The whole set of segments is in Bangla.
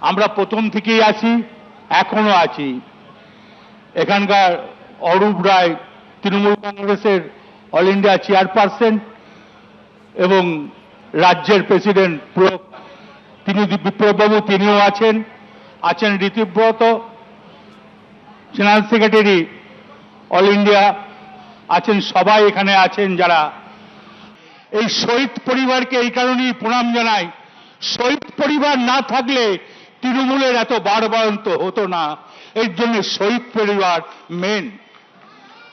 আমরা প্রথম থেকেই আছি, এখনো আছি। এখানকার অরূপ রায় তৃণমূল কংগ্রেসের অল ইন্ডিয়া চেয়ারপারসন এবং রাজ্যের প্রেসিডেন্ট তিনি বিপ্লববাবু, তিনিও আছেন। আছেন ঋতিব্রত, জেনারেল সেক্রেটারি অল ইন্ডিয়া আছেন। সবাই এখানে আছেন যারা এই শহীদ পরিবারকে এই কারণেই প্রণাম জানাই। শহীদ পরিবার না থাকলে তৃণমূলের এত বাড়বাড়ন্ত হতো না। এর জন্য শহীদ পরিবার মেন।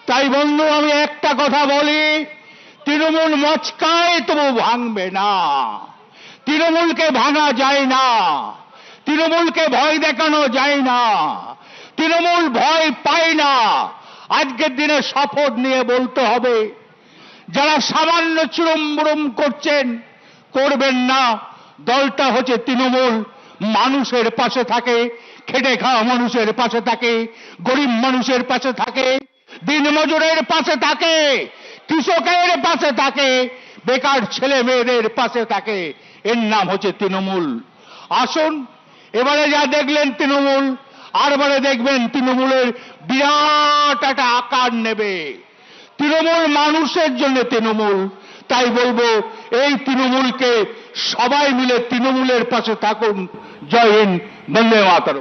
তাই বন্ধু, আমি একটা কথা বলি, তৃণমূল মচকায় তবু ভাঙবে না। তৃণমূলকে ভাঙা যায় না, তৃণমূলকে ভয় দেখানো যায় না, তৃণমূল ভয় পায় না। আজকের দিনে শপথ নিয়ে বলতে হবে, যারা সামান্য চুরুমবুরুম করছেন, করবেন না। দলটা হচ্ছে তৃণমূল, মানুষের পাশে থাকে, খেটে খাওয়া মানুষের পাশে থাকে, গরিব মানুষের পাশে থাকে, দিনমজুরের পাশে থাকে, কৃষকের পাশে থাকে, বেকার ছেলে মেয়েদের পাশে থাকে। এর নাম হচ্ছে তৃণমূল। আসুন, এবারে যা দেখলেন তৃণমূল, আরবারে দেখবেন তৃণমূলের বিরাট একটা আকার নেবে। তৃণমূল মানুষের জন্য তৃণমূল। তাই বলবো, এই তৃণমূলকে সবাই মিলে তৃণমূলের পাশে থাকুন। জয় হিন্দ, বন্দে মাতরম।